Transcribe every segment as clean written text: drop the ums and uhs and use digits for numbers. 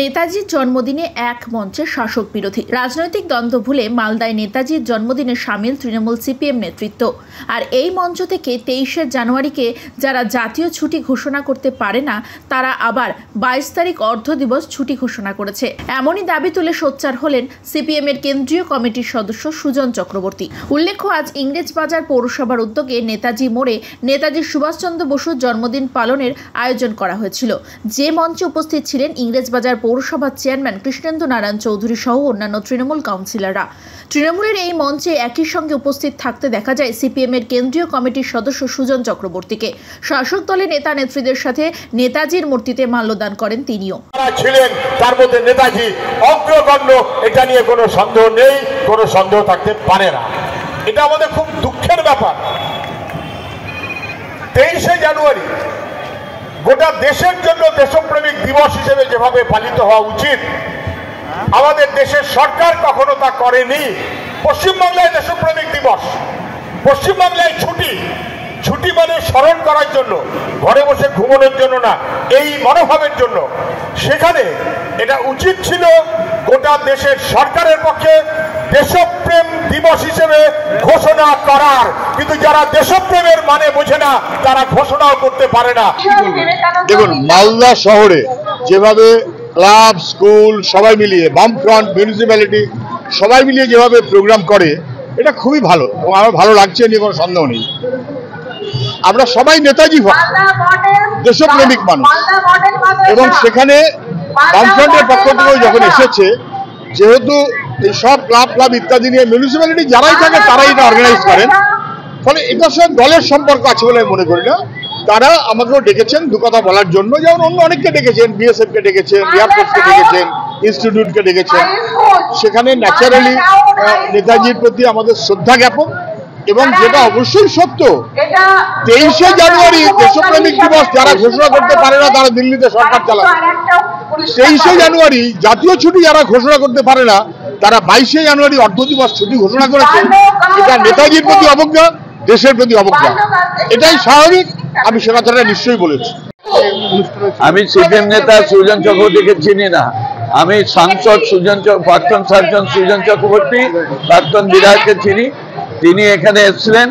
নেতাজির জন্মদিনে এক মঞ্চে শাসক বিরোধী রাজনৈতিক দ্বন্দ্ব ভুলে মালদায় নেতাজির জন্মদিনে সামিল তৃণমূল সিপিএম নেতৃত্ব। আর এই মঞ্চ থেকে 23শে জানুয়ারিকে যারা জাতীয় ছুটি ঘোষণা করতে পারে না তারা আবার 22 তারিখ অর্ধ দিবস ছুটি ঘোষণা করেছে। এমনই দাবি তুলে সোচ্চার হলেন সিপিএম এর কেন্দ্রীয় কমিটির সদস্য সুজন চক্রবর্তী। উল্লেখ্য, আজ ইংরেজবাজার পৌরসভার উদ্যোগে নেতাজি মোড়ে নেতাজি সুভাষচন্দ্র বসুর জন্মদিন পালনের আয়োজন করা হয়েছিল। যে মঞ্চে উপস্থিত ছিলেন ইংরেজবাজার পৌরসভার চেয়ারম্যান কৃষ্ণেন্দু নারায়ণ চৌধুরী সহ অন্যান্য তৃণমূল কাউন্সিলররা। তৃণমূলের এই মঞ্চে একই সঙ্গে উপস্থিত থাকতে দেখা যায় সিপিএম এর কেন্দ্রীয় কমিটির সদস্য সুজন চক্রবর্তীকে। শাসক দলের নেতা নেত্রীদের সাথে নেতাজির মূর্তিতে মাল্যদান করেন তিনিও। ছিলেন তার মধ্যে নেতাজি অগ্রগণ্য, এটা নিয়ে কোনো সন্দেহ নেই, কোনো সন্দেহ থাকতে পারে না। এটা আমাদের খুব দুঃখের ব্যাপার। 23শে জানুয়ারি গোটা দেশের জন্য দেশপ্রেমিক দিবস হিসেবে যেভাবে পালিত হওয়া উচিত, আমাদের দেশের সরকার কখনো তা করেনি। পশ্চিমবাংলায় দেশপ্রেমিক দিবস, পশ্চিমবাংলায় ছুটি মানে স্মরণ করার জন্য, ঘরে বসে ঘুমানোর জন্য না, এই মনোভাবের জন্য। সেখানে এটা উচিত ছিল গোটা দেশের সরকারের পক্ষে দেশপ্রেম দিবস হিসেবে ঘোষণা করার, কিন্তু যারা দেশপ্রেমের মানে বোঝে না তারা ঘোষণাও করতে পারে না। দেখুন, মালদা শহরে যেভাবে ক্লাব, স্কুল সবাই মিলিয়ে, বামফ্রন্ট, মিউনিসিপ্যালিটি সবাই মিলিয়ে যেভাবে প্রোগ্রাম করে, এটা খুবই ভালো এবং আমার ভালো লাগছে, নিয়ে কোনো সন্দেহ নেই। আমরা সবাই নেতাজি দেশপ্রেমিক মানুষ এবং সেখানে বামফ্রন্টের পক্ষ থেকেও যখন এসেছে, যেহেতু এই সব ক্লাব ইত্যাদি নিয়ে মিউনিসিপ্যালিটি যারাই থাকে তারাই এটা অর্গানাইজ করেন, ফলে এটার সঙ্গে দলের সম্পর্ক আছে বলে মনে করি না। তারা আমাকেও ডেকেছেন দু কথা বলার জন্য, যেমন অন্য অনেককে ডেকেছেন, বিএসএফকে ডেকেছেন, এয়ারফোর্সকে ডেকেছেন, ইনস্টিটিউটকে ডেকেছেন। সেখানে ন্যাচারালি নেতাজির প্রতি আমাদের শ্রদ্ধা জ্ঞাপন, এবং যেটা অবশ্যই সত্য, 23শে জানুয়ারি দেশপ্রেমিক দিবস যারা ঘোষণা করতে পারে না তারা দিল্লিতে সরকার চালাবে। 23শে জানুয়ারি জাতীয় ছুটি যারা ঘোষণা করতে পারে না তারা 22শে জানুয়ারি অর্ধ দিবস ছুটি ঘোষণা করেছে। এটা নেতাজির প্রতি অবজ্ঞা, দেশের প্রতি অবজ্ঞা, এটাই স্বাভাবিক। আমি সে কথাটা নিশ্চয়ই বলেছি। আমি সিপিএম নেতা সুজন চক্রবর্তীকে চিনি না। আমি সাংসদ প্রাক্তন সাংসদ সুজন চক্রবর্তী, প্রাক্তন বিধায়ককে চিনি। তিনি এখানে এসেছিলেন,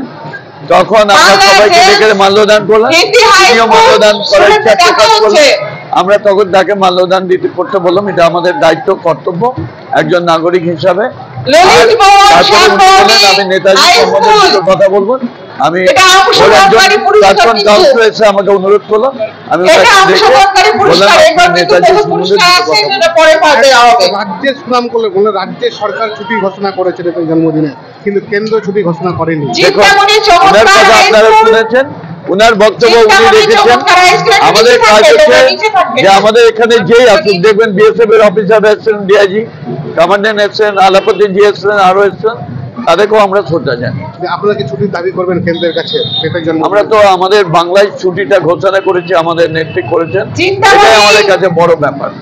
তখন আমরা সবাইকে ডেকে মাল্যদান করলাম, তিনিও মাল্যদান করার ইচ্ছা প্রকাশ করলেন। আমরা তখন তাকে মাল্যদান করতে বললাম, এটা আমাদের দায়িত্ব, কর্তব্য একজন নাগরিক হিসাবে। আমি নেতাজি সম্বন্ধে কথা বলবো। আমি প্রাক্তন কাউন্সিলর এসে আমাকে অনুরোধ করলো, আমি নেতাজি রাজ্যের সুনাম করলে বললেন রাজ্যের সরকার ছুটি ঘোষণা করেছে জন্মদিনে, কিন্তু কেন্দ্র ছুটি ঘোষণা করেনি। ওনার কথা আপনারা শুনেছেন, ওনার বক্তব্য উনি রেখেছেন। আমাদের কাজ হচ্ছে যে আমাদের এখানে যেই আসুন, দেখবেন বিএসএফ এর অফিসার এসছেন, ডিআইজি কমান্ডেন্ট এসছেন, আলাপতি জি এসছেন, আরো এসছেন, তাদেরকেও আমরা শ্রদ্ধা জানাই। আপনারা কি ছুটির দাবি করবেন কেন্দ্রের কাছে? আমরা তো আমাদের বাংলায় ছুটিটা ঘোষণা করেছি, আমাদের নেতৃত্ব করেছেন, এটাই আমাদের কাছে বড় ব্যাপার।